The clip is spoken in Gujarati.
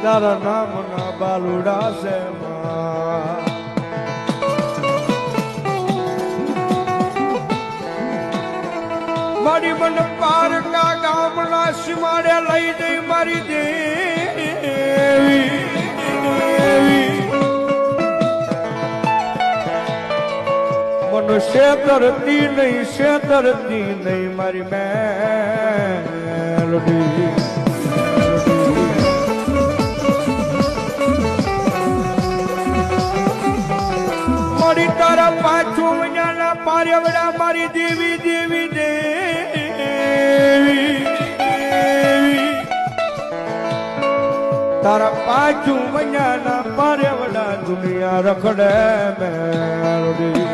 તારા નામ ના બાલુડા છે મારી મન પારકા ગામના સીમાડે લઈ જઈ મારી દેવી મન શેતરતી નહીં મારી મેલડી મારી તારા પાછું વજાના પાર્યવડા મારી દેવી દેવી દેવી તારા પાછું વજાના પાર્યવડા દુનિયા રખડે મેલડી